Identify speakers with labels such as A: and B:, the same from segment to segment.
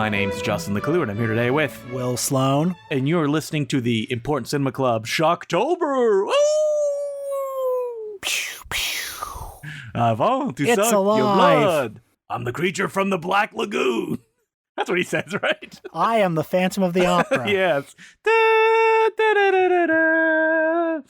A: My name's Justin the Clue, and I'm here today with
B: Will Sloan.
A: And you're listening to the Important Cinema Club Shocktober. Woo!
B: Pew, pew.
A: Avant to
B: It's
A: suck your
B: alive.
A: blood. I'm the creature from the Black Lagoon. That's what he says, right?
B: I am the Phantom of the Opera.
A: Yes. Da, da, da, da, da, da.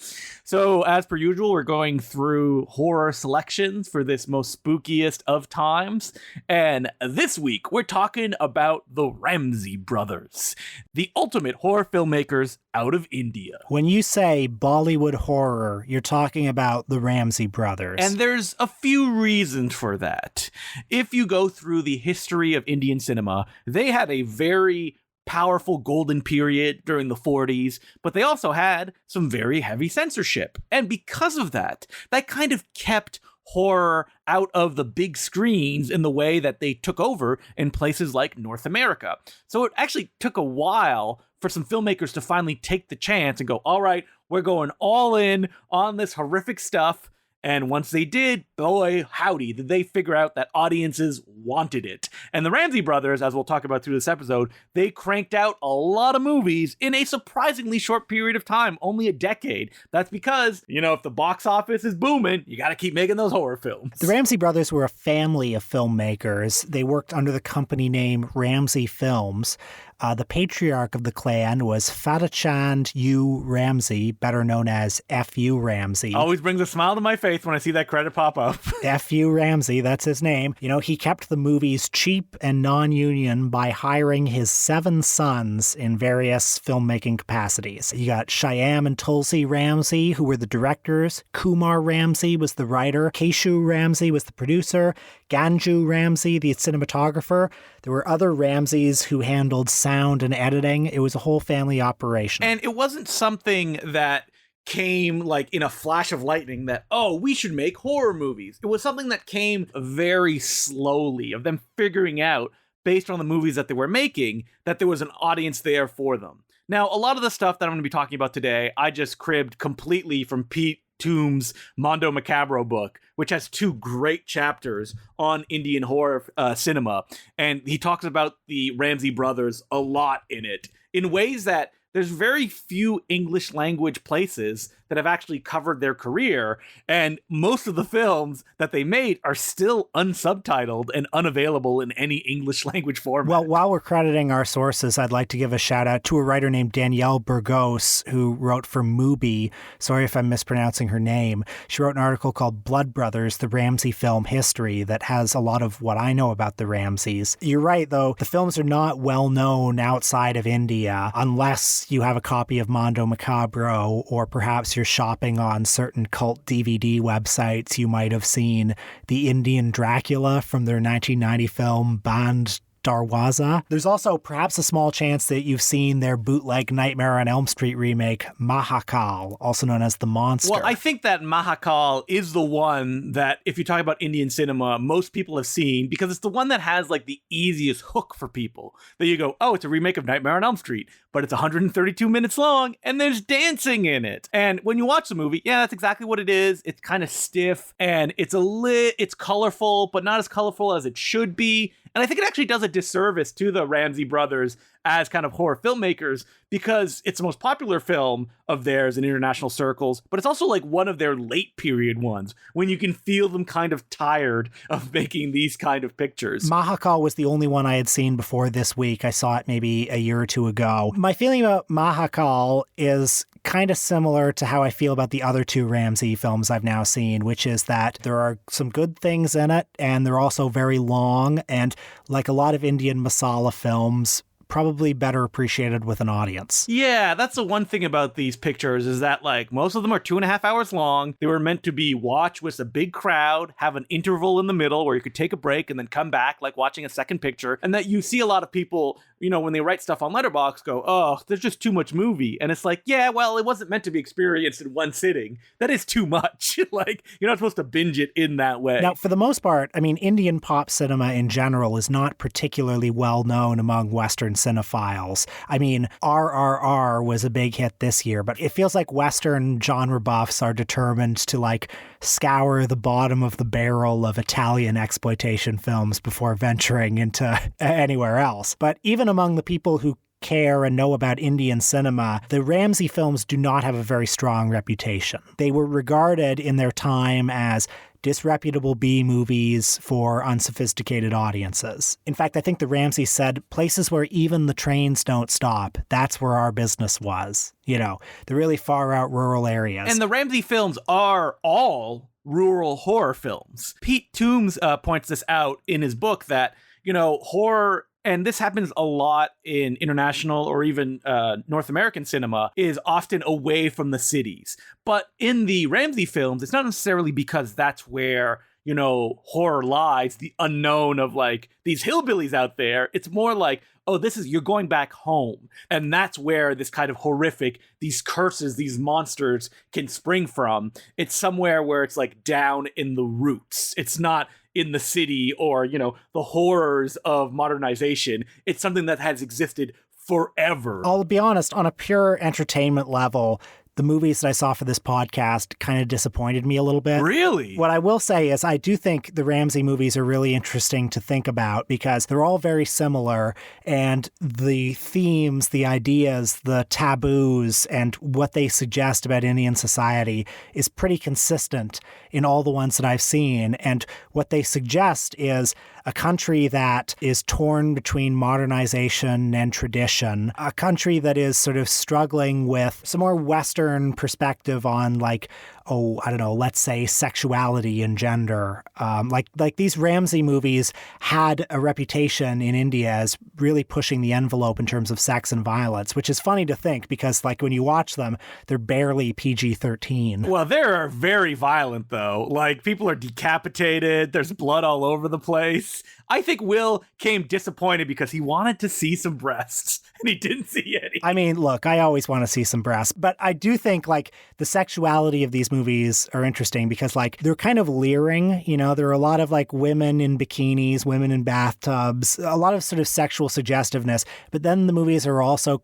A: So, as per usual, we're going through horror selections for this most spookiest of times. And this week, we're talking about the Ramsay brothers, the ultimate horror filmmakers out of India.
B: When you say Bollywood horror, you're talking about the Ramsay brothers.
A: And there's a few reasons for that. If you go through the history of Indian cinema, they had a very powerful golden period during the 40s, but they also had some very heavy censorship. And because of that, that kind of kept horror out of the big screens in the way that they took over in places like North America. So it actually took a while for some filmmakers to finally take the chance and go, all right, we're going all in on this horrific stuff. And once they did, boy, howdy, did they figure out that audiences wanted it. And the Ramsay brothers, as we'll talk about through this episode, they cranked out a lot of movies in a surprisingly short period of time, only a decade. That's because, if the box office is booming, you got to keep making those horror films.
B: The Ramsay brothers were a family of filmmakers. They worked under the company name Ramsay Films. The patriarch of the clan was Fatachand U. Ramsay, better known as F.U. Ramsay.
A: Always brings a smile to my face when I see that credit pop up.
B: F.U. Ramsay, that's his name. He kept the movies cheap and non-union by hiring his 7 sons in various filmmaking capacities. You got Shyam and Tulsi Ramsay, who were the directors. Kumar Ramsay was the writer. Keshu Ramsay was the producer. Ganju Ramsay, the cinematographer. There were other Ramsays who handled sound and editing. It was a whole family operation.
A: And it wasn't something that came like in a flash of lightning that, oh, we should make horror movies. It was something that came very slowly, of them figuring out, based on the movies that they were making, that there was an audience there for them. Now, a lot of the stuff that I'm going to be talking about today, I just cribbed completely from Pete Toombs' Mondo Macabro book, which has 2 great chapters on Indian horror cinema. And he talks about the Ramsay brothers a lot in it, in ways that there's very few English language places that have actually covered their career, and most of the films that they made are still unsubtitled and unavailable in any English language format.
B: Well, while we're crediting our sources, I'd like to give a shout out to a writer named Danielle Burgos, who wrote for Mubi. Sorry if I'm mispronouncing her name. She wrote an article called Blood Brothers, the Ramsay Film History, that has a lot of what I know about the Ramsays. You're right, though. The films are not well known outside of India, unless you have a copy of Mondo Macabro, or perhaps you're shopping on certain cult DVD websites. You might have seen the Indian Dracula from their 1990 film Band Darwaza. There's also perhaps a small chance that you've seen their bootleg Nightmare on Elm Street remake, Mahakaal, also known as The Monster.
A: Well, I think that Mahakal is the one that, if you talk about Indian cinema, most people have seen, because it's the one that has like the easiest hook for people. That you go, oh, it's a remake of Nightmare on Elm Street, but it's 132 minutes long and there's dancing in it. And when you watch the movie, yeah, that's exactly what it is. It's kind of stiff and it's colorful, but not as colorful as it should be. And I think it actually does a disservice to the Ramsay brothers as kind of horror filmmakers, because it's the most popular film of theirs in international circles, but it's also like one of their late period ones when you can feel them kind of tired of making these kind of pictures.
B: Mahakal was the only one I had seen before this week. I saw it maybe a year or 2 ago. My feeling about Mahakal is kind of similar to how I feel about the other 2 Ramsay films I've now seen, which is that there are some good things in it, and they're also very long, and like a lot of Indian masala films, probably better appreciated with an audience.
A: Yeah, that's the one thing about these pictures, is that like most of them are 2.5 hours long. They were meant to be watched with a big crowd, have an interval in the middle where you could take a break and then come back, like watching a second picture, and that you see a lot of people when they write stuff on Letterboxd, go, oh, there's just too much movie. And it's like, yeah, well, it wasn't meant to be experienced in one sitting. That is too much. Like, you're not supposed to binge it in that way.
B: Now, for the most part, I mean, Indian pop cinema in general is not particularly well known among Western cinephiles. I mean, RRR was a big hit this year, but it feels like Western genre buffs are determined to like scour the bottom of the barrel of Italian exploitation films before venturing into anywhere else. But even among the people who care and know about Indian cinema, the Ramsay films do not have a very strong reputation. They were regarded in their time as disreputable B movies for unsophisticated audiences. In fact, I think the Ramsay said places where even the trains don't stop, that's where our business was. The really far out rural areas.
A: And the Ramsay films are all rural horror films. Pete Toombs points this out in his book that, horror, and this happens a lot in international or even North American cinema, is often away from the cities. But in the Ramsay films, it's not necessarily because that's where, horror lies, the unknown of like these hillbillies out there. It's more like, oh, you're going back home. And that's where this kind of horrific, these curses, these monsters can spring from. It's somewhere where it's like down in the roots. It's not in the city or, the horrors of modernization. It's something that has existed forever.
B: I'll be honest, on a pure entertainment level, the movies that I saw for this podcast kind of disappointed me a little bit.
A: Really?
B: What I will say is I do think the Ramsay movies are really interesting to think about because they're all very similar, and the themes, the ideas, the taboos, and what they suggest about Indian society is pretty consistent in all the ones that I've seen. And what they suggest is a country that is torn between modernization and tradition, a country that is sort of struggling with some more Western perspective on like, let's say sexuality and gender. Like these Ramsay movies had a reputation in India as really pushing the envelope in terms of sex and violence, which is funny to think because like when you watch them, they're barely PG-13.
A: Well, they're very violent though. Like people are decapitated. There's blood all over the place. I think Will came disappointed because he wanted to see some breasts and he didn't see any.
B: I mean, look, I always want to see some breasts, but I do think like the sexuality of these movies are interesting because like they're kind of leering, there are a lot of like women in bikinis, women in bathtubs, a lot of sort of sexual suggestiveness, but then the movies are also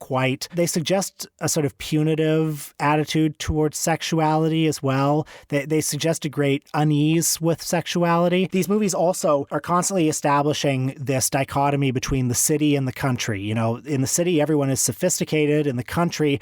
B: they suggest a sort of punitive attitude towards sexuality as well. They suggest a great unease with sexuality. These movies also are constantly establishing this dichotomy between the city and the country. In the city, everyone is sophisticated. In the country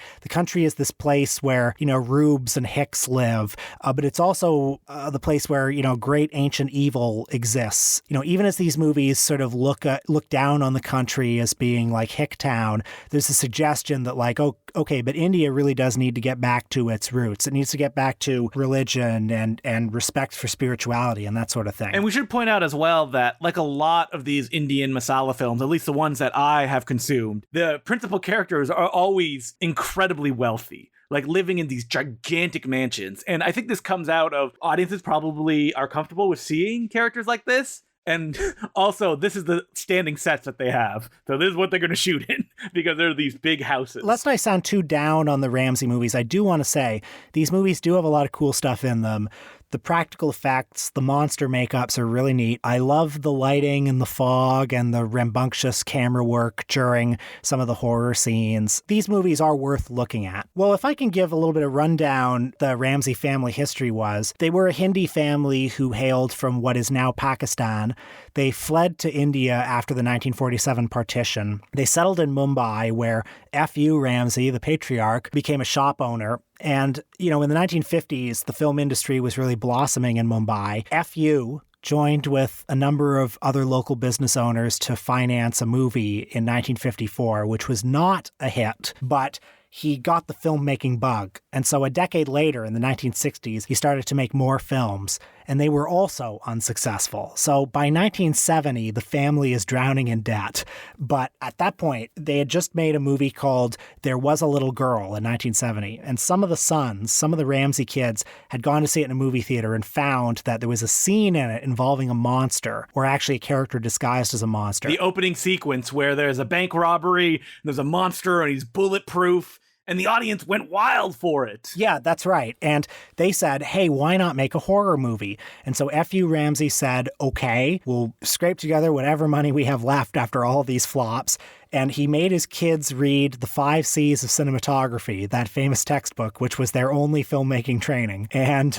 B: is this place where, rubes and hicks live. But it's also the place where, great ancient evil exists. Even as these movies sort of look down on the country as being like Hicktown, there's a suggestion that like, okay, but India really does need to get back to its roots. It needs to get back to religion and respect for spirituality and that sort of thing.
A: And we should point out as well that like a lot of these Indian masala films, at least the ones that I have consumed, the principal characters are always incredibly wealthy, like living in these gigantic mansions. And I think this comes out of audiences probably are comfortable with seeing characters like this. And also, this is the standing sets that they have. So this is what they're going to shoot in because they're these big houses.
B: Let's not sound too down on the Ramsay movies. I do want to say these movies do have a lot of cool stuff in them. The practical effects, the monster makeups are really neat. I love the lighting and the fog and the rambunctious camera work during some of the horror scenes. These movies are worth looking at. Well, if I can give a little bit of rundown, the Ramsay family history was, they were a Hindi family who hailed from what is now Pakistan. They fled to India after the 1947 partition. They settled in Mumbai, where F.U. Ramsay, the patriarch, became a shop owner. And, in the 1950s, the film industry was really blossoming in Mumbai. F.U. joined with a number of other local business owners to finance a movie in 1954, which was not a hit, but he got the filmmaking bug. And so a decade later, in the 1960s, he started to make more films. and they were also unsuccessful. So by 1970, the family is drowning in debt. But at that point, they had just made a movie called There Was a Little Girl in 1970. And some of the sons, some of the Ramsay kids, had gone to see it in a movie theater and found that there was a scene in it involving a monster, or actually a character disguised as a monster.
A: The opening sequence where there's a bank robbery, there's a monster, and he's bulletproof. And the audience went wild for it.
B: Yeah, that's right. And they said, hey, why not make a horror movie? And so F.U. Ramsay said, okay, we'll scrape together whatever money we have left after all these flops. And he made his kids read The 5 C's of Cinematography, that famous textbook, which was their only filmmaking training. And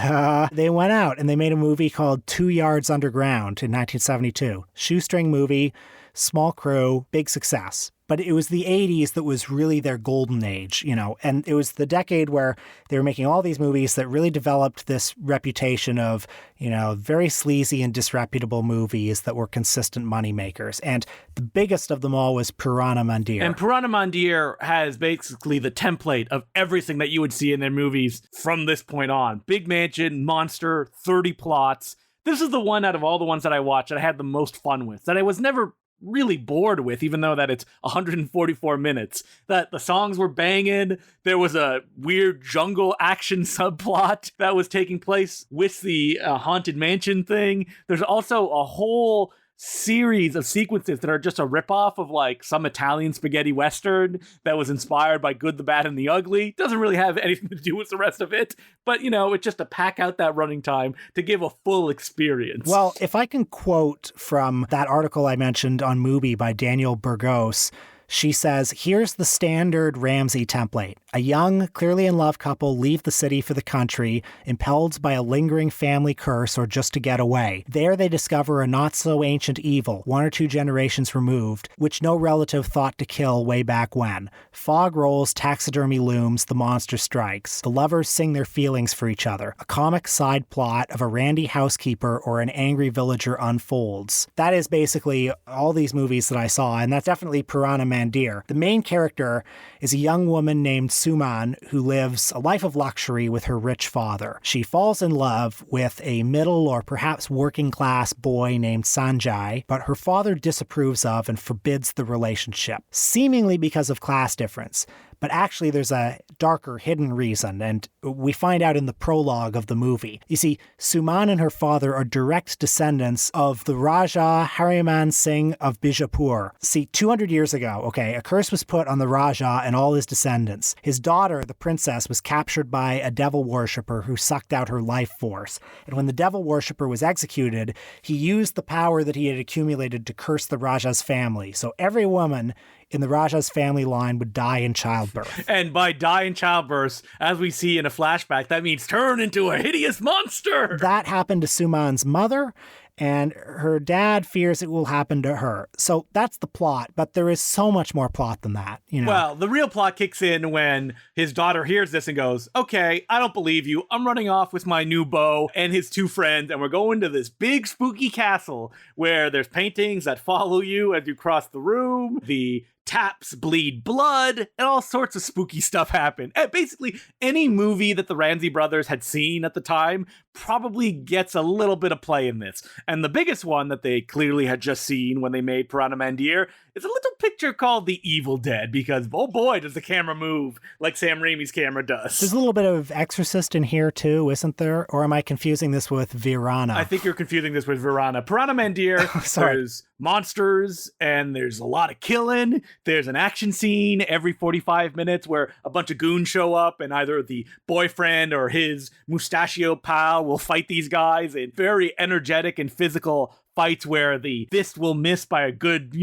B: they went out and they made a movie called 2 Yards Underground in 1972. Shoestring movie, small crew, big success. But it was the 80s that was really their golden age, you know, and it was the decade where they were making all these movies that really developed this reputation of, you know, very sleazy and disreputable movies that were consistent moneymakers. And the biggest of them all was Purana Mandir.
A: And Purana Mandir has basically the template of everything that you would see in their movies from this point on. Big mansion, monster, 30 plots. This is the one out of all the ones that I watched that I had the most fun with, that I was never really bored with, even though that it's 144 minutes, that the songs were banging. There was a weird jungle action subplot that was taking place with the haunted mansion thing. There's also a whole series of sequences that are just a ripoff of like some Italian spaghetti western that was inspired by Good, the Bad, and the Ugly. Doesn't really have anything to do with the rest of it, but you know, it's just to pack out that running time to give a full experience.
B: Well, if I can quote from that article I mentioned on Mubi by Danielle Burgos, she says, here's the standard Ramsay template. A young, clearly in love couple leave the city for the country, impelled by a lingering family curse or just to get away. There they discover a not-so-ancient evil, 1 or 2 generations removed, which no relative thought to kill way back when. Fog rolls, taxidermy looms, the monster strikes. The lovers sing their feelings for each other. A comic side plot of a randy housekeeper or an angry villager unfolds. That is basically all these movies that I saw, and that's definitely Purana Mandir. The main character is a young woman named Suman who lives a life of luxury with her rich father. She falls in love with a middle or perhaps working class boy named Sanjay, but her father disapproves of and forbids the relationship, seemingly because of class difference. But actually there's a darker hidden reason, and we find out in the prologue of the movie. You see, Suman and her father are direct descendants of the Raja Hariman Singh of Bijapur. See, 200 years ago, a curse was put on the Raja and all his descendants. His daughter, the princess, was captured by a devil worshipper who sucked out her life force. And when the devil worshipper was executed, he used the power that he had accumulated to curse the Raja's family. So every woman in the Raja's family line would die in childbirth.
A: And by die in childbirth, as we see in a flashback, that means turn into a hideous monster.
B: That happened to Suman's mother, and her dad fears it will happen to her. So that's the plot, but there is so much more plot than that, you know.
A: Well, the real plot kicks in when his daughter hears this and goes, okay, I don't believe you. I'm running off with my new beau and his 2 friends, and we're going to this big spooky castle where there's paintings that follow you as you cross the room. The taps bleed blood, and all sorts of spooky stuff happen. And basically, any movie that the Ramsay brothers had seen at the time probably gets a little bit of play in this. And the biggest one that they clearly had just seen when they made Purana Mandir is a little picture called The Evil Dead, because oh boy, does the camera move like Sam Raimi's camera does.
B: There's a little bit of Exorcist in here too, isn't there? Or am I confusing this with VEERANA?
A: I think you're confusing this with VEERANA. Purana Mandir, there's monsters and there's a lot of killing. There's an action scene every 45 minutes where a bunch of goons show up and either the boyfriend or his mustachio pal will fight these guys in very energetic and physical fights where the fist will miss by a good,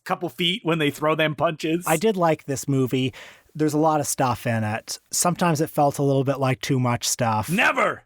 A: couple feet when they throw them punches.
B: I did like this movie. There's a lot of stuff in it. Sometimes it felt a little bit like too much stuff.
A: Never!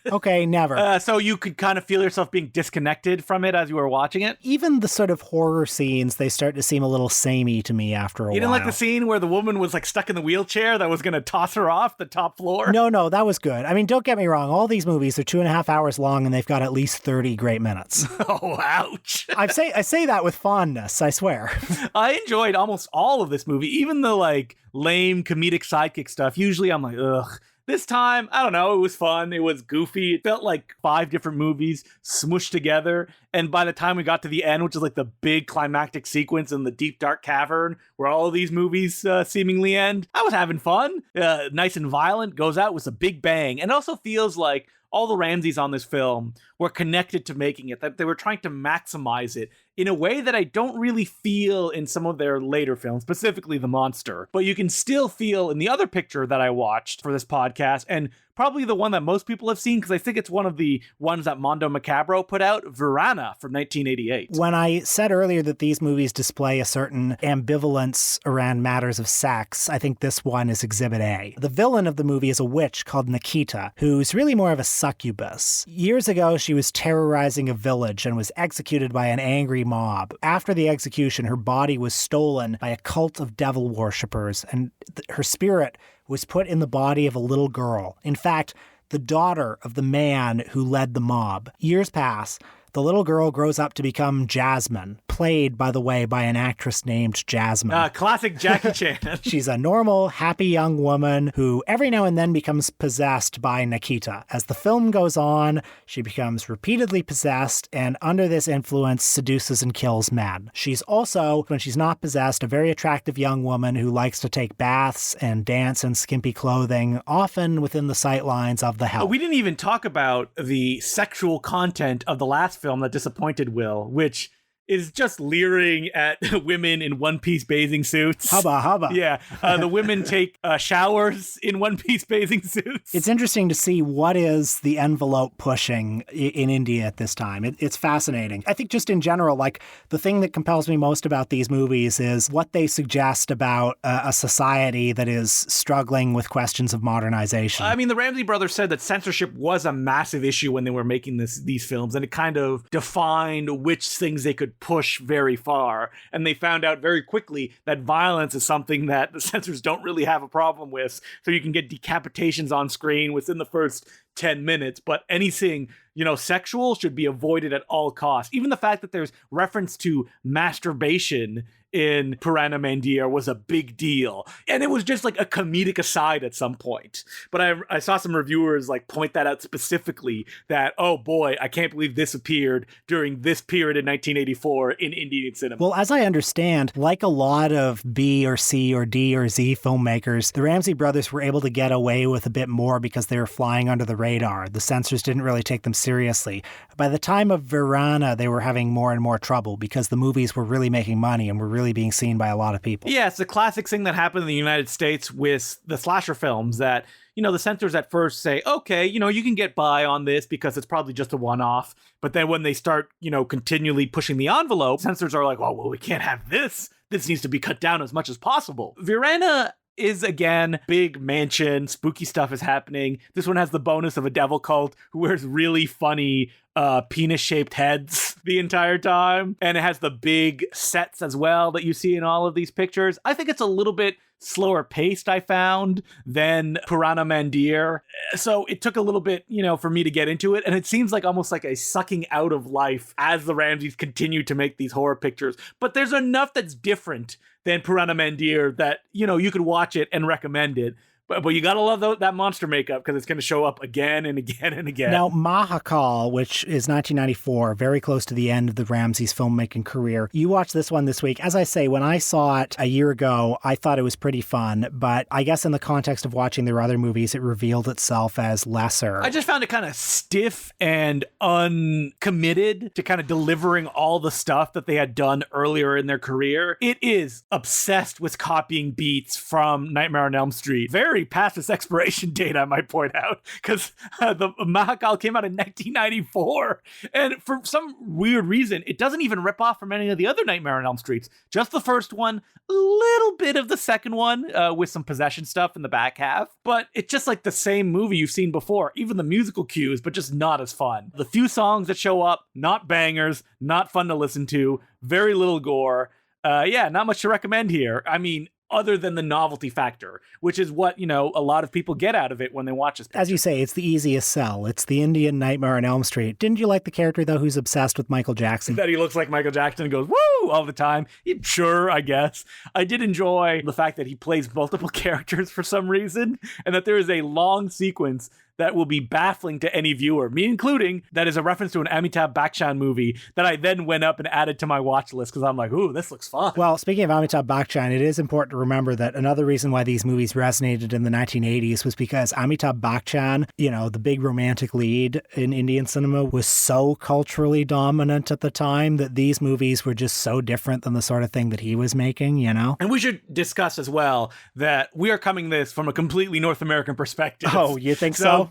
B: Okay, never.
A: So you could kind of feel yourself being disconnected from it as you were watching it?
B: Even the sort of horror scenes, they start to seem a little samey to me after a while.
A: You didn't like the scene where the woman was like stuck in the wheelchair that was going to toss her off the top floor?
B: No, that was good. I mean, don't get me wrong. All these movies are 2.5 hours long and they've got at least 30 great minutes.
A: Oh, ouch.
B: I say that with fondness, I swear.
A: I enjoyed almost all of this movie, even the like lame comedic sidekick stuff. Usually I'm like, ugh, This time, I don't know, it was fun. It was goofy. It felt like 5 different movies smushed together. And by the time we got to the end, which is like the big climactic sequence in the deep dark cavern where all of these movies seemingly end, I was having fun. Nice and violent, goes out with a big bang. And it also feels like all the Ramsays on this film were connected to making it, that they were trying to maximize it in a way that I don't really feel in some of their later films, specifically The Monster. But you can still feel in the other picture that I watched for this podcast, and probably the one that most people have seen, because I think it's one of the ones that Mondo Macabro put out, VEERANA from 1988.
B: When I said earlier that these movies display a certain ambivalence around matters of sex, I think this one is Exhibit A. The villain of the movie is a witch called Nikita, who's really more of a succubus. Years ago, she was terrorizing a village and was executed by an angry mob. After the execution, her body was stolen by a cult of devil worshippers, and her spirit was put in the body of a little girl. In fact, the daughter of the man who led the mob. Years pass. The little girl grows up to become Jasmine, played, by the way, by an actress named Jasmine.
A: Classic Jackie Chan.
B: She's a normal, happy young woman who every now and then becomes possessed by Nikita. As the film goes on, she becomes repeatedly possessed and under this influence seduces and kills men. She's also, when she's not possessed, a very attractive young woman who likes to take baths and dance in skimpy clothing, often within the sightlines of the help.
A: We didn't even talk about the sexual content of the last film that disappointed Will, which is just leering at women in one-piece bathing suits.
B: Hubba, hubba.
A: Yeah, the women take showers in one-piece bathing suits.
B: It's interesting to see what is the envelope pushing in India at this time. It's fascinating. I think just in general, like the thing that compels me most about these movies is what they suggest about a society that is struggling with questions of modernization.
A: I mean, the Ramsay brothers said that censorship was a massive issue when they were making these films, and it kind of defined which things they could push very far. And they found out very quickly that violence is something that the censors don't really have a problem with. So you can get decapitations on screen within the first 10 minutes, but anything, sexual should be avoided at all costs. Even the fact that there's reference to masturbation in Purana Mandir was a big deal. And it was just like a comedic aside at some point. But I saw some reviewers like point that out specifically, that, oh boy, I can't believe this appeared during this period in 1984 in Indian cinema.
B: Well, as I understand, like a lot of B or C or D or Z filmmakers, the Ramsay brothers were able to get away with a bit more because they were flying under the radar. The censors didn't really take them seriously. By the time of VEERANA, they were having more and more trouble because the movies were really making money and were really being seen by a lot of people.
A: Yeah, it's the classic thing that happened in the United States with the slasher films, that, the censors at first say, okay, you can get by on this because it's probably just a one-off. But then when they start, continually pushing the envelope, censors are like, well, we can't have this. This needs to be cut down as much as possible. VEERANA is, again, big mansion, spooky stuff is happening. This one has the bonus of a devil cult who wears really funny penis-shaped heads the entire time. And it has the big sets as well that you see in all of these pictures. I think it's a little bit slower paced, I found, than Purana Mandir. So it took a little bit, for me to get into it. And it seems like almost like a sucking out of life as the Ramsays continue to make these horror pictures. But there's enough that's different than Purana Mandir that, you could watch it and recommend it. But you gotta love that monster makeup because it's going to show up again and again and again.
B: Now, MAHAKAAL, which is 1994, very close to the end of the Ramsays' filmmaking career. You watched this one this week. As I say, when I saw it a year ago, I thought it was pretty fun. But I guess in the context of watching their other movies, it revealed itself as lesser.
A: I just found it kind of stiff and uncommitted to kind of delivering all the stuff that they had done earlier in their career. It is obsessed with copying beats from Nightmare on Elm Street. Very past its expiration date, I might point out, because the MAHAKAAL came out in 1994, and for some weird reason, it doesn't even rip off from any of the other Nightmare on Elm Streets. Just the first one, a little bit of the second one, with some possession stuff in the back half, but it's just like the same movie you've seen before, even the musical cues, but just not as fun. The few songs that show up, not bangers, not fun to listen to, very little gore. Not much to recommend here. I mean, other than the novelty factor, which is what, a lot of people get out of it when they watch this picture.
B: As you say, it's the easiest sell. It's the Indian Nightmare on Elm Street. Didn't you like the character, though, who's obsessed with Michael Jackson?
A: That he looks like Michael Jackson and goes, woo, all the time. Sure, I guess. I did enjoy the fact that he plays multiple characters for some reason, and that there is a long sequence that will be baffling to any viewer, me including, that is a reference to an Amitabh Bachchan movie that I then went up and added to my watch list because I'm like, ooh, this looks fun.
B: Well, speaking of Amitabh Bachchan, it is important to remember that another reason why these movies resonated in the 1980s was because Amitabh Bachchan, the big romantic lead in Indian cinema, was so culturally dominant at the time that these movies were just so different than the sort of thing that he was making,
A: And we should discuss as well that we are coming this from a completely North American perspective.
B: Oh, you think so?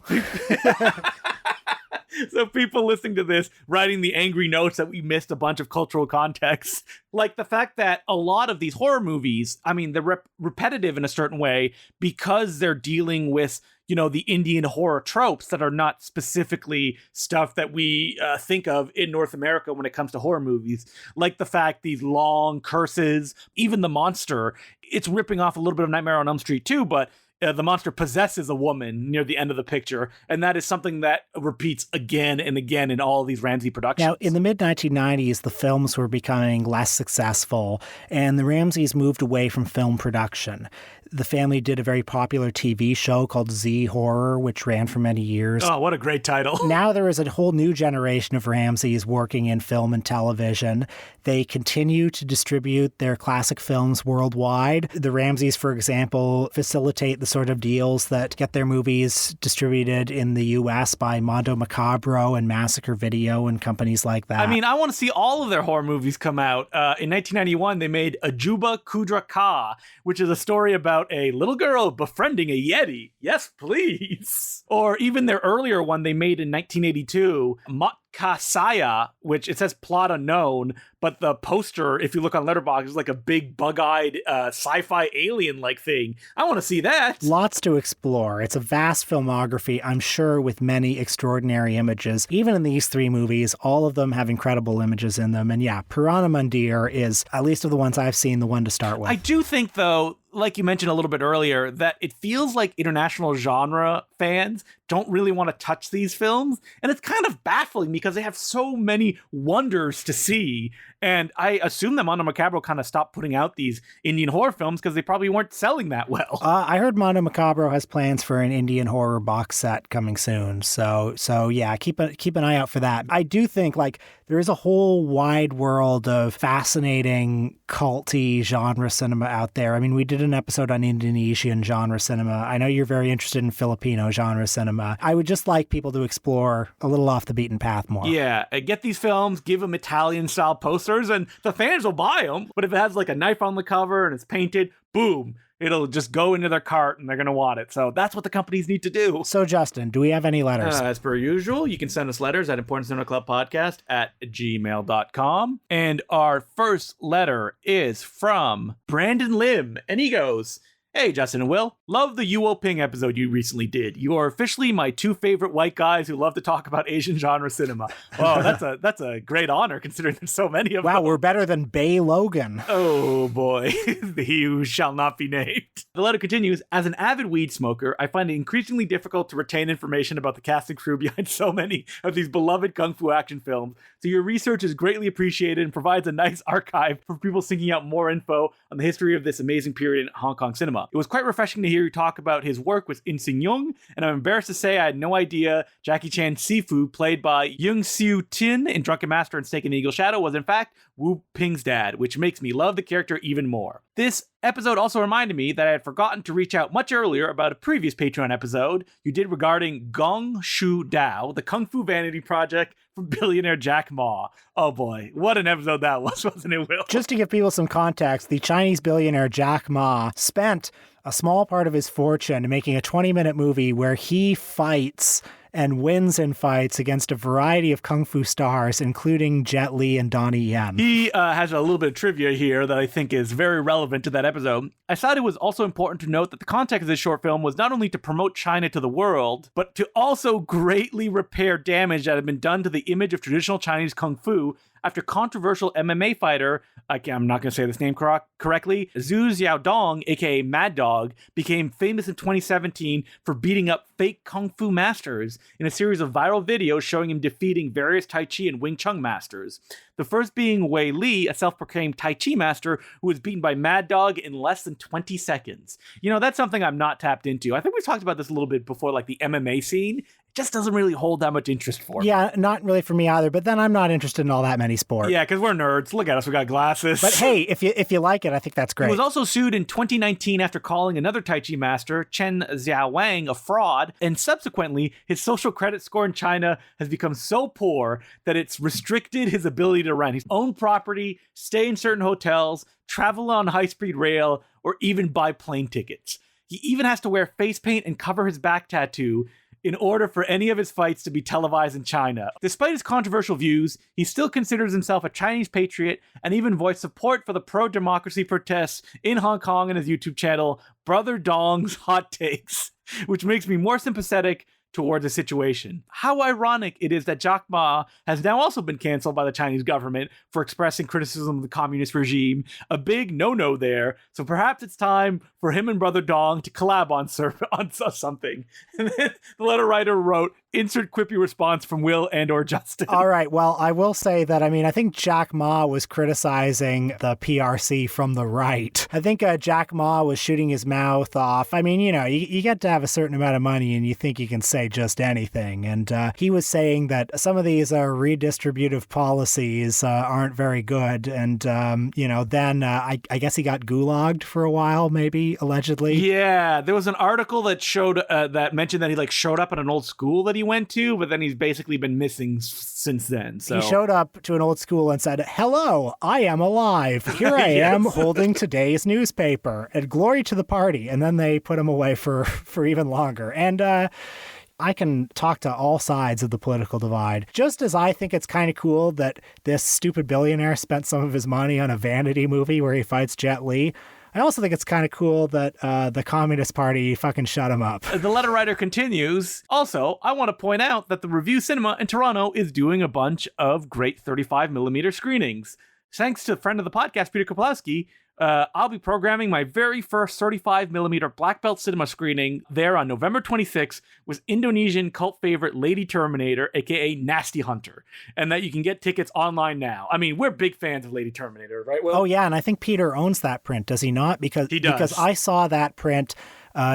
A: So people listening to this, writing the angry notes that we missed a bunch of cultural context, like the fact that a lot of these horror movies, they're repetitive in a certain way because they're dealing with, the Indian horror tropes that are not specifically stuff that we think of in North America when it comes to horror movies. Like the fact these long curses, even the monster, it's ripping off a little bit of Nightmare on Elm Street too, but the monster possesses a woman near the end of the picture, and that is something that repeats again and again in all of these Ramsay productions.
B: Now, in the mid-1990s, the films were becoming less successful, and the Ramsays moved away from film production. The family did a very popular TV show called Z Horror, which ran for many years.
A: Oh, what a great title.
B: Now there is a whole new generation of Ramsays working in film and television. They continue to distribute their classic films worldwide. The Ramsays, for example, facilitate the sort of deals that get their movies distributed in the U.S. by Mondo Macabro and Massacre Video and companies like that.
A: I want to see all of their horror movies come out. In 1991, they made Ajuba Kudra Ka, which is a story about a little girl befriending a Yeti. Yes, please. Or even their earlier one they made in 1982, Matkasaya, which it says plot unknown, but the poster, if you look on Letterboxd, is like a big bug-eyed sci-fi alien-like thing. I want to see that.
B: Lots to explore. It's a vast filmography, I'm sure, with many extraordinary images. Even in these three movies, all of them have incredible images in them. And yeah, Purana Mandir is, at least of the ones I've seen, the one to start with.
A: I do think, though, like you mentioned a little bit earlier, that it feels like international genre fans don't really want to touch these films. And it's kind of baffling because they have so many wonders to see. And I assume that Mondo Macabro kind of stopped putting out these Indian horror films because they probably weren't selling that well.
B: I heard Mondo Macabro has plans for an Indian horror box set coming soon. So yeah, keep an eye out for that. I do think there is a whole wide world of fascinating culty genre cinema out there. We did an episode on Indonesian genre cinema. I know you're very interested in Filipino genre cinema. I would just like people to explore a little off the beaten path more.
A: Yeah, get these films, give them Italian-style posters, and the fans will buy them. But if it has like a knife on the cover and it's painted, boom, it'll just go into their cart and they're going to want it. So that's what the companies need to do.
B: So, Justin, do we have any letters?
A: As per usual, you can send us letters at importantcinemaclubpodcast@gmail.com. And our first letter is from Brandon Lim. And he goes, "Hey, Justin and Will. Love the Yuo Ping episode you recently did. You are officially my two favorite white guys who love to talk about Asian genre cinema." Oh, that's a great honor considering there's so many of them.
B: Wow, we're better than Bay Logan.
A: Oh boy, he who shall not be named. The letter continues, "As an avid weed smoker, I find it increasingly difficult to retain information about the cast and crew behind so many of these beloved kung fu action films. So your research is greatly appreciated and provides a nice archive for people seeking out more info on the history of this amazing period in Hong Kong cinema. It was quite refreshing to hear you talk about his work with In Sing Yung, and I'm embarrassed to say I had no idea Jackie Chan's Sifu, played by Yung Siu Tin in Drunken Master and Snake and Eagle Shadow, was in fact Wu Ping's dad, which makes me love the character even more. This episode also reminded me that I had forgotten to reach out much earlier about a previous Patreon episode you did regarding Gong Shu Dao, the Kung Fu Vanity Project from billionaire Jack Ma. Oh boy, what an episode that was, wasn't it, Will?
B: Just to give people some context, the Chinese billionaire Jack Ma spent a small part of his fortune making a 20-minute movie where he fights and wins in fights against a variety of kung fu stars, including Jet Li and Donnie Yen.
A: He has a little bit of trivia here that I think is very relevant to that episode. I thought it was also important to note that the context of this short film was not only to promote China to the world, but to also greatly repair damage that had been done to the image of traditional Chinese kung fu after controversial MMA fighter, I'm not going to say this name correctly, Zhu Xiaodong, aka Mad Dog, became famous in 2017 for beating up fake kung fu masters in a series of viral videos showing him defeating various Tai Chi and Wing Chun masters. The first being Wei Li, a self-proclaimed Tai Chi master who was beaten by Mad Dog in less than 20 seconds. You know, that's something I'm not tapped into. I think we've talked about this a little bit before, like the MMA scene. It just doesn't really hold that much interest for me.
B: Yeah, not really for me either, but then I'm not interested in all that many sports.
A: Yeah, because we're nerds. Look at us, we got glasses.
B: But hey, if you like it, I think that's great.
A: He was also sued in 2019 after calling another Tai Chi master, Chen Xiaowang, a fraud, and subsequently, his social credit score in China has become so poor that it's restricted his ability to rent his own property, stay in certain hotels, travel on high-speed rail, or even buy plane tickets. He even has to wear face paint and cover his back tattoo in order for any of his fights to be televised in China. Despite his controversial views, he still considers himself a Chinese patriot and even voiced support for the pro-democracy protests in Hong Kong in his YouTube channel, Brother Dong's Hot Takes, which makes me more sympathetic towards the situation. How ironic it is that Jack Ma has now also been canceled by the Chinese government for expressing criticism of the communist regime. A big no-no there. So perhaps it's time for him and Brother Dong to collab on something. And then the letter writer wrote, insert quippy response from Will and or Justin.
B: All right. Well, I will say that, I think Jack Ma was criticizing the PRC from the right. I think Jack Ma was shooting his mouth off. You get to have a certain amount of money and you think you can say just anything. And he was saying that some of these redistributive policies aren't very good. And, then I guess he got gulagged for a while, maybe, allegedly.
A: Yeah, there was an article that showed that mentioned that he showed up at an old school that he went to, but then he's basically been missing since then. So
B: he showed up to an old school and said, "Hello, I am alive. Here I am holding today's newspaper, and glory to the party." And then they put him away for even longer. And I can talk to all sides of the political divide. Just as I think it's kind of cool that this stupid billionaire spent some of his money on a vanity movie where he fights Jet Li, I also think it's kind of cool that the Communist Party fucking shut him up.
A: The letter writer continues. Also, I want to point out that the Review Cinema in Toronto is doing a bunch of great 35mm screenings. Thanks to a friend of the podcast, Peter Koplowski, I'll be programming my very first 35mm Black Belt cinema screening there on November 26th with Indonesian cult favorite Lady Terminator, aka Nasty Hunter, and that you can get tickets online now. We're big fans of Lady Terminator, right, Will?
B: Oh, yeah, and I think Peter owns that print, does he not?
A: He does.
B: Because I saw that print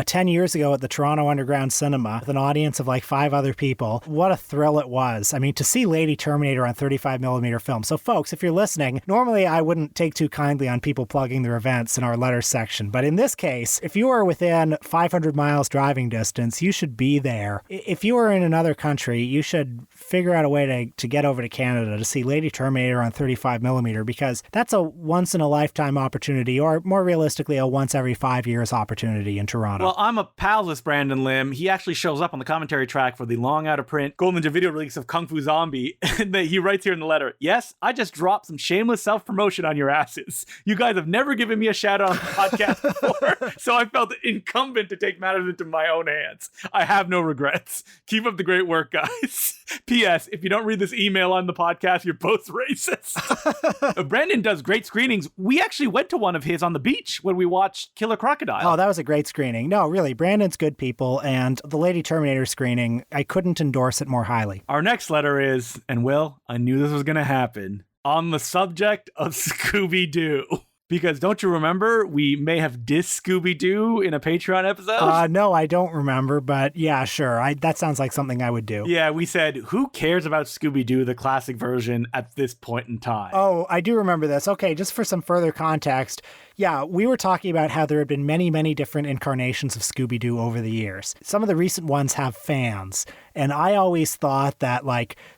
B: 10 years ago at the Toronto Underground Cinema with an audience of 5 other people. What a thrill it was. To see Lady Terminator on 35mm film. So folks, if you're listening, normally I wouldn't take too kindly on people plugging their events in our letters section. But in this case, if you are within 500 miles driving distance, you should be there. If you are in another country, you should figure out a way to get over to Canada to see Lady Terminator on 35mm, because that's a once in a lifetime opportunity, or more realistically, a once every 5 years opportunity in Toronto.
A: Well, I'm a pal with Brandon Lim. He actually shows up on the commentary track for the long out of print Golden Ninja video release of Kung Fu Zombie. And he writes here in the letter, "Yes, I just dropped some shameless self-promotion on your asses. You guys have never given me a shout out on the podcast before, so I felt it incumbent to take matters into my own hands. I have no regrets. Keep up the great work, guys. P.S. If you don't read this email on the podcast, you're both racist." Brandon does great screenings. We actually went to one of his on the beach when we watched Killer Crocodile.
B: Oh, that was a great screening. No, really, Brandon's good people, and the Lady Terminator screening, I couldn't endorse it more highly.
A: Our next letter is, and Will, I knew this was going to happen, on the subject of Scooby-Doo. Because don't you remember, we may have dissed Scooby-Doo in a Patreon episode?
B: No, I don't remember, but yeah, sure. That sounds like something I would do.
A: Yeah, we said, who cares about Scooby-Doo, the classic version, at this point in time?
B: Oh, I do remember this. Okay, just for some further context, yeah, we were talking about how there have been many, many different incarnations of Scooby-Doo over the years. Some of the recent ones have fans, and I always thought that,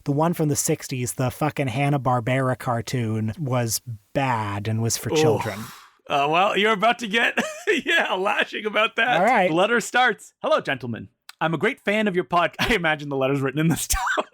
B: the one from the 60s, the fucking Hanna-Barbera cartoon, was bad and was for children.
A: Well, you're about to get, a lashing about that.
B: All right.
A: The letter starts, "Hello, gentlemen. I'm a great fan of your podcast." I imagine the letter's written in this tone.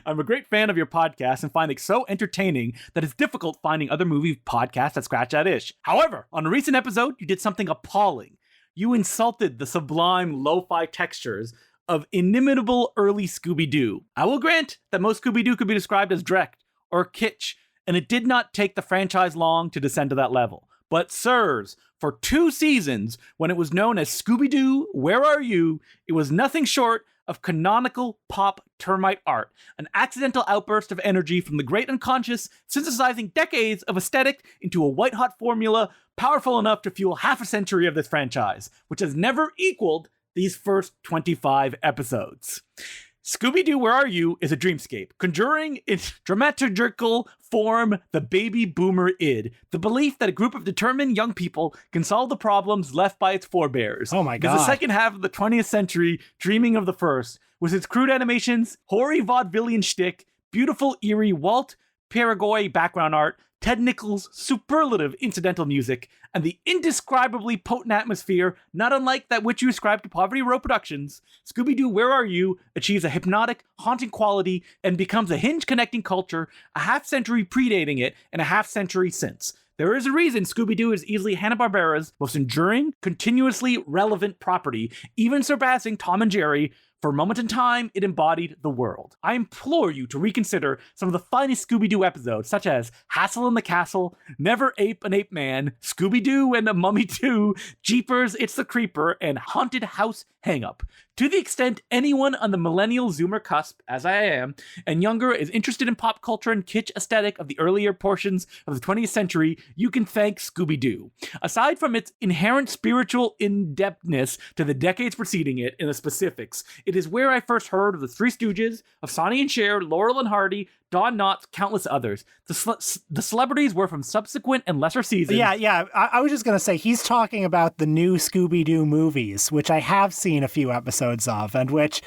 A: "I'm a great fan of your podcast and find it so entertaining that it's difficult finding other movie podcasts that scratch that itch. However, on a recent episode, you did something appalling. You insulted the sublime lo-fi textures of inimitable early Scooby-Doo. I will grant that most Scooby-Doo could be described as direct, or kitsch, and it did not take the franchise long to descend to that level. But sirs, for 2 seasons, when it was known as Scooby-Doo, Where Are You?, it was nothing short of canonical pop termite art, an accidental outburst of energy from the great unconscious, synthesizing decades of aesthetic into a white-hot formula powerful enough to fuel half a century of this franchise, which has never equaled these first 25 episodes. Scooby-Doo, Where Are You? Is a dreamscape, conjuring in dramaturgical form the baby boomer id, the belief that a group of determined young people can solve the problems left by its forebears.
B: Oh my
A: God. It's the second half of the 20th century dreaming of the first, with its crude animations, hoary vaudevillian shtick, beautiful, eerie Walt Paraguay background art, Ted Nichols' superlative incidental music, and the indescribably potent atmosphere, not unlike that which you ascribe to Poverty Row Productions. Scooby-Doo, Where Are You? Achieves a hypnotic, haunting quality and becomes a hinge-connecting culture, a half-century predating it and a half-century since. There is a reason Scooby-Doo is easily Hanna-Barbera's most enduring, continuously relevant property, even surpassing Tom and Jerry. For a moment in time, it embodied the world. I implore you to reconsider some of the finest Scooby-Doo episodes, such as Hassle in the Castle, Never Ape an Ape Man, Scooby-Doo and a Mummy 2, Jeepers, It's the Creeper, and Haunted House Hang-Up. To the extent anyone on the millennial Zoomer cusp, as I am, and younger is interested in pop culture and kitsch aesthetic of the earlier portions of the 20th century, you can thank Scooby-Doo. Aside from its inherent spiritual in-depthness to the decades preceding it in the specifics, it is where I first heard of the Three Stooges, of Sonny and Cher, Laurel and Hardy, Don Knotts, countless others. The celebrities were from subsequent and lesser seasons.
B: Yeah. I was just going to say, he's talking about the new Scooby-Doo movies, which I have seen a few episodes of, and which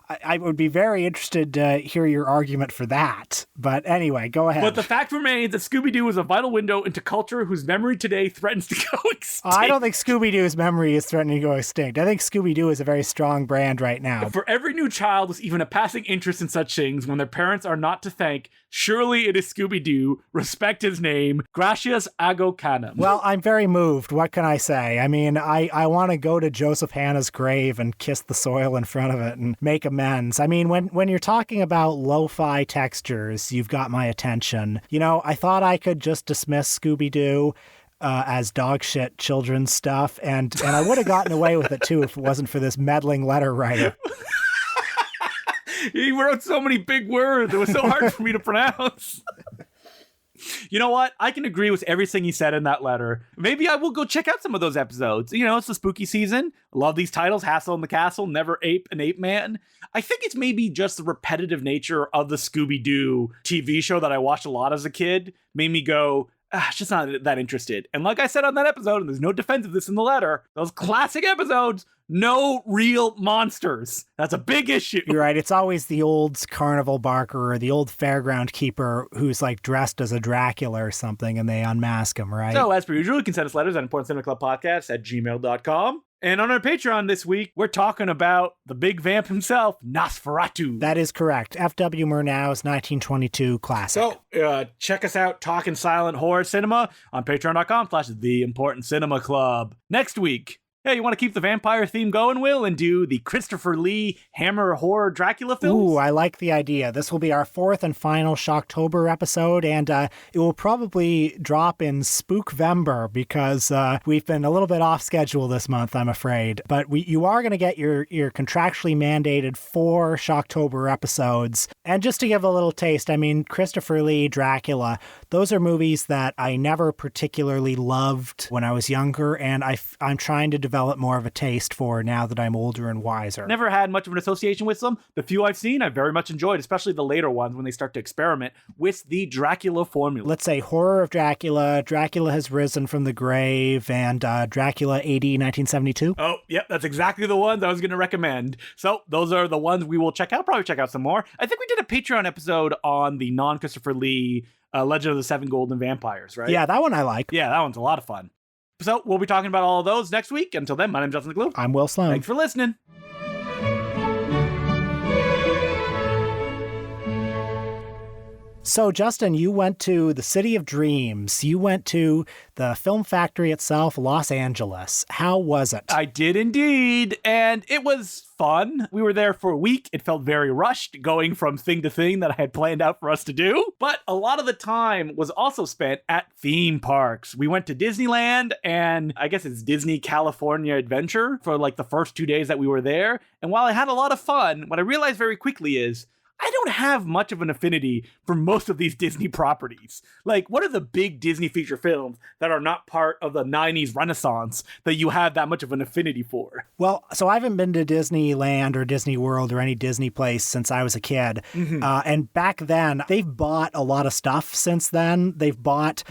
B: I would be very interested to hear your argument for that. But anyway, go ahead.
A: But the fact remains that Scooby-Doo is a vital window into culture whose memory today threatens to go extinct.
B: I don't think Scooby-Doo's memory is threatening to go extinct. I think Scooby-Doo is a very strong brand right now.
A: For every new child with even a passing interest in such things, when their parents are not to thank, surely it is Scooby-Doo. Respect his name. Gracias ago canem.
B: Well, I'm very moved. What can I say? I mean, I want to go to Joseph Hanna's grave and kiss the soil in front of it and make amends. I mean, when you're talking about lo-fi textures, you've got my attention. You know, I thought I could just dismiss Scooby-Doo as dog shit children's stuff, and I would have gotten away with it too if it wasn't for this meddling letter writer.
A: He wrote so many big words. It was so hard for me to pronounce. You know what? I can agree with everything he said in that letter. Maybe I will go check out some of those episodes. You know, it's the spooky season. I love these titles. Hassle in the Castle, Never Ape an Ape Man. I think it's maybe just the repetitive nature of the Scooby-Doo TV show that I watched a lot as a kid made me go, just not that interested. And like I said on that episode, and there's no defense of this in the letter, those classic episodes, no real monsters. That's a big issue.
B: You're right. It's always the old carnival barker or the old fairground keeper who's like dressed as a Dracula or something, and they unmask him, right?
A: So as per usual, you can send us letters at importantcinemaclubpodcast@gmail.com. And on our Patreon this week, we're talking about the big vamp himself, Nosferatu.
B: That is correct. F.W. Murnau's 1922 classic.
A: So check us out, Talking Silent Horror Cinema, on patreon.com/theimportantcinemaclub. Next week, hey, you want to keep the vampire theme going, Will, and do the Christopher Lee Hammer horror Dracula films?
B: Ooh, I like the idea. This will be our 4th and final Shocktober episode, and it will probably drop in Spookvember because we've been a little bit off schedule this month, I'm afraid. But you are going to get your contractually mandated 4 Shocktober episodes. And just to give a little taste, I mean, Christopher Lee, Dracula, those are movies that I never particularly loved when I was younger, and I'm trying to develop more of a taste for now that I'm older and wiser.
A: Never had much of an association with them. The few I've seen, I've very much enjoyed, especially the later ones when they start to experiment with the Dracula formula.
B: Let's say Horror of Dracula, Dracula Has Risen from the Grave, and Dracula AD 1972.
A: Oh, yep, that's exactly the ones I was going to recommend. So those are the ones we will check out. Probably check out some more. I think we did a Patreon episode on the non-Christopher Lee Legend of the Seven Golden Vampires, right?
B: Yeah, that one I like.
A: Yeah, that one's a lot of fun. So we'll be talking about all of those next week. Until then, my name's Justin McLeod.
B: I'm Will Sloan.
A: Thanks for listening.
B: So, Justin, you went to the City of Dreams. You went to the film factory itself, Los Angeles. How was it?
A: I did indeed, and it was fun. We were there for a week. It felt very rushed, going from thing to thing that I had planned out for us to do. But a lot of the time was also spent at theme parks. We went to Disneyland, and I guess it's Disney California Adventure for like the first 2 days that we were there. And while I had a lot of fun, what I realized very quickly is I don't have much of an affinity for most of these Disney properties. Like, what are the big Disney feature films that are not part of the 90s Renaissance that you have that much of an affinity for?
B: Well, so I haven't been to Disneyland or Disney World or any Disney place since I was a kid. And back then, they've bought a lot of stuff since then. They've bought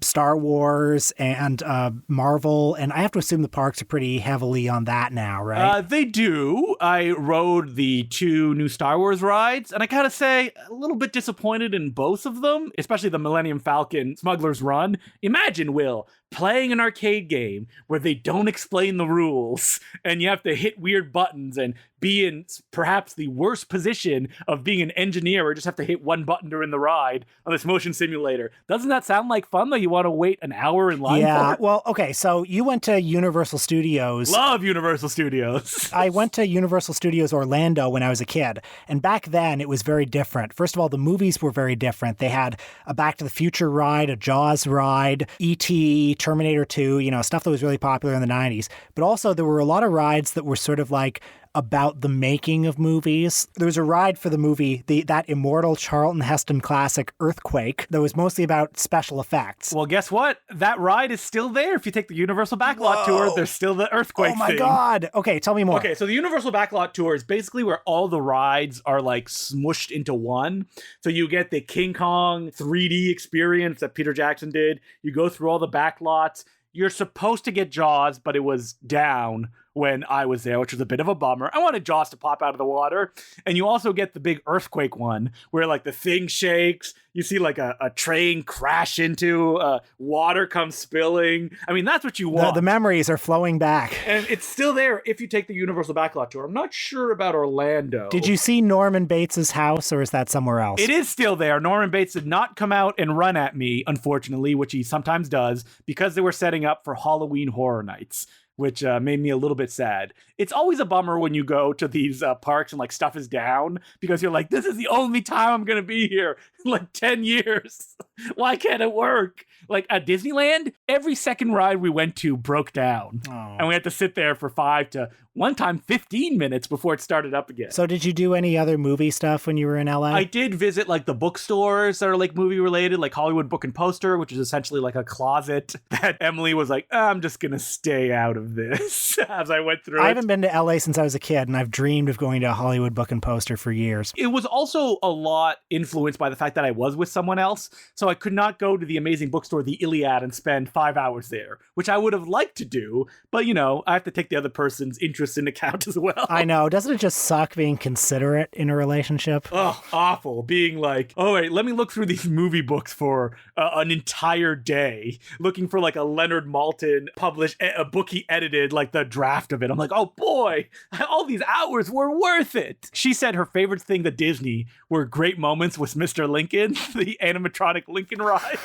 B: Star Wars and Marvel. And I have to assume the parks are pretty heavily on that now, right?
A: They do. I rode the 2 new Star Wars rides, and I gotta say, a little bit disappointed in both of them, especially the Millennium Falcon Smuggler's Run. Imagine, Will, playing an arcade game where they don't explain the rules, and you have to hit weird buttons and be in perhaps the worst position of being an engineer or just have to hit one button during the ride on this motion simulator. Doesn't that sound like fun, though? You want to wait an hour in line for it?
B: Well, okay, so you went to Universal Studios.
A: Love Universal Studios.
B: I went to Universal Studios Orlando when I was a kid, and back then it was very different. First of all, the movies were very different. They had a Back to the Future ride, a Jaws ride, E.T., Terminator 2, stuff that was really popular in the 90s. But also there were a lot of rides that were sort of like about the making of movies. There was a ride for the movie, that immortal Charlton Heston classic Earthquake, that was mostly about special effects.
A: Well, guess what? That ride is still there. If you take the Universal Backlot Tour, there's still the Earthquake thing.
B: Oh my God. Okay, tell me more.
A: Okay, so the Universal Backlot Tour is basically where all the rides are like smushed into one. So you get the King Kong 3D experience that Peter Jackson did. You go through all the backlots. You're supposed to get Jaws, but it was down when I was there, which was a bit of a bummer. I wanted Jaws to pop out of the water. And you also get the big earthquake one where like the thing shakes. You see like a train crash into water comes spilling. I mean, that's what you want.
B: The memories are flowing back.
A: And it's still there if you take the Universal Backlot Tour. I'm not sure about Orlando.
B: Did you see Norman Bates' house, or is that somewhere else?
A: It is still there. Norman Bates did not come out and run at me, unfortunately, which he sometimes does, because they were setting up for Halloween Horror Nights, which made me a little bit sad. It's always a bummer when you go to these parks and like stuff is down, because you're like, this is the only time I'm going to be here in like 10 years. Why can't it work? Like at Disneyland, every second ride we went to broke down. And we had to sit there for 5 to one time 15 minutes before it started up again.
B: So did you do any other movie stuff when you were in LA?
A: I did visit like the bookstores that are like movie related, like Hollywood Book and Poster, which is essentially like a closet that Emily was like, I'm just going to stay out of this as I went through
B: I haven't been to LA since I was a kid, and I've dreamed of going to a Hollywood Book and Poster for years.
A: It was also a lot influenced by the fact that I was with someone else. So I could not go to the amazing bookstore, the Iliad, and spend 5 hours there, which I would have liked to do. But, I have to take the other person's interest in account as well.
B: I know. Doesn't it just suck being considerate in a relationship?
A: Oh, awful. Being like, oh, wait, let me look through these movie books for an entire day, looking for like a Leonard Maltin published, a book he edited, like the draft of it. I'm like, oh boy, all these hours were worth it. She said her favorite thing at Disney were great moments with Mr. Lincoln, the animatronic Lincoln ride.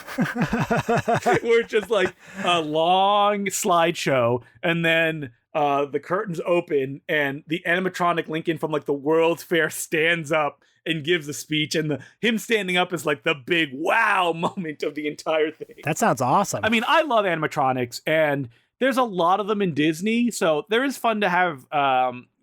A: Where it's just like a long slideshow, and then the curtains open and the animatronic Lincoln from like the World's Fair stands up and gives a speech, and him standing up is like the big wow moment of the entire thing.
B: That sounds awesome.
A: I mean, I love animatronics, and there's a lot of them in Disney, so there is fun to have,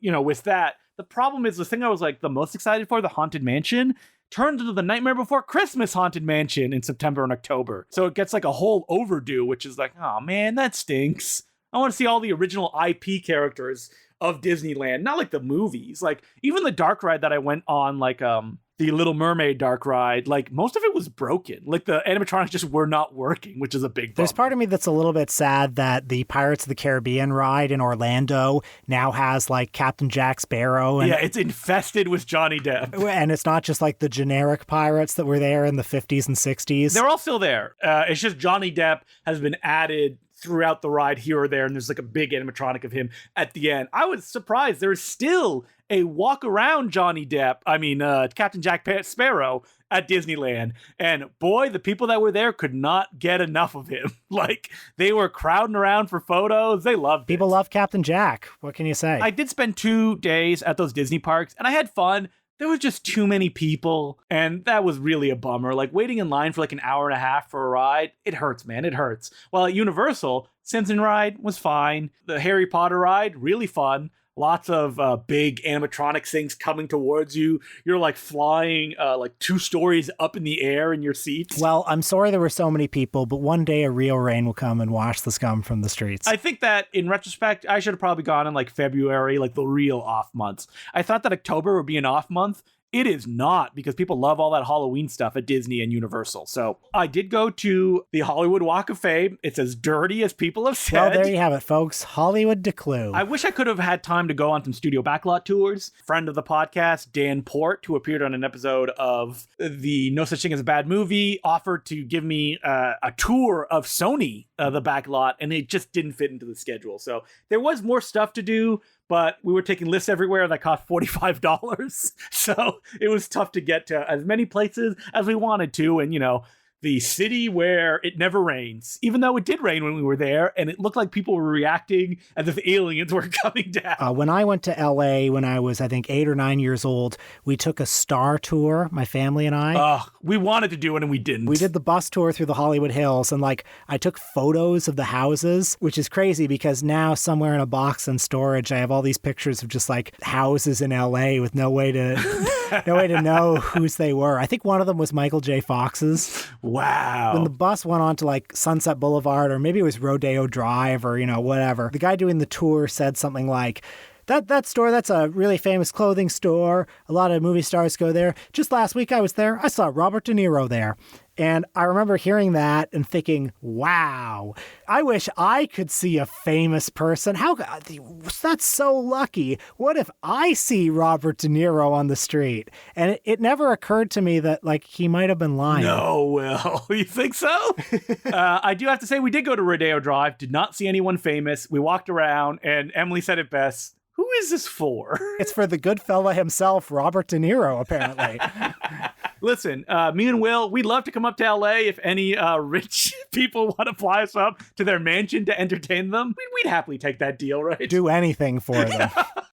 A: with that. The problem is the thing I was like the most excited for, the Haunted Mansion, turned into the Nightmare Before Christmas Haunted Mansion in September and October. So it gets like a whole overdue, which is like, oh man, that stinks. I want to see all the original IP characters of Disneyland, not like the movies. Like even the dark ride that I went on, like the Little Mermaid dark ride, like most of it was broken. Like the animatronics just were not working, which is a big bummer.
B: There's part of me that's a little bit sad that the Pirates of the Caribbean ride in Orlando now has like Captain Jack Sparrow. And,
A: yeah, it's infested with Johnny Depp.
B: And it's not just like the generic pirates that were there in the 50s and 60s.
A: They're all still there. It's just Johnny Depp has been added throughout the ride here or there, and there's like a big animatronic of him at the end. I was surprised there's still a walk around Johnny Depp, Captain Jack Sparrow at Disneyland. And boy, the people that were there could not get enough of him. Like, they were crowding around for photos. They loved
B: People love Captain Jack. What can you say?
A: I did spend 2 days at those Disney parks, and I had fun. There was just too many people, and that was really a bummer. Like, waiting in line for like an hour and a half for a ride, it hurts, man. It hurts. While at Universal, Simpson ride was fine. The Harry Potter ride, really fun. Lots of big animatronics things coming towards you. You're like flying like 2 stories up in the air in your seats.
B: Well, I'm sorry there were so many people, but one day a real rain will come and wash the scum from the streets.
A: I think that in retrospect, I should have probably gone in like February, like the real off months. I thought that October would be an off month. It is not, because people love all that Halloween stuff at Disney and Universal. So I did go to the Hollywood Walk of Fame. It's as dirty as people have said.
B: Well, there you have it, folks. Hollywood Declue.
A: I wish I could have had time to go on some studio backlot tours. Friend of the podcast, Dan Port, who appeared on an episode of the No Such Thing as a Bad Movie, offered to give me a tour of Sony, the backlot, and it just didn't fit into the schedule. So there was more stuff to do, but we were taking lists everywhere that cost $45. So it was tough to get to as many places as we wanted to. And, you know, the city where it never rains, even though it did rain when we were there, and it looked like people were reacting as if aliens were coming down.
B: When I went to LA when I was, I think, 8 or 9 years old, we took a star tour, my family and I.
A: We wanted to do it and we didn't.
B: We did the bus tour through the Hollywood Hills, and like I took photos of the houses, which is crazy because now somewhere in a box in storage, I have all these pictures of just like houses in LA with no way to know whose they were. I think one of them was Michael J. Fox's.
A: Wow.
B: When the bus went on to like Sunset Boulevard, or maybe it was Rodeo Drive, or, you know, whatever, the guy doing the tour said something like, that store, that's a really famous clothing store. A lot of movie stars go there. Just last week I was there. I saw Robert De Niro there. And I remember hearing that and thinking, wow, I wish I could see a famous person. That's so lucky. What if I see Robert De Niro on the street? And it never occurred to me that like he might have been lying.
A: No, Will. You think so? I do have to say we did go to Rodeo Drive, did not see anyone famous. We walked around and Emily said it best. Who is this for?
B: It's for the good fella himself, Robert De Niro, apparently.
A: Listen, me and Will, we'd love to come up to LA if any rich people want to fly us up to their mansion to entertain them. We'd happily take that deal, right?
B: Do anything for them.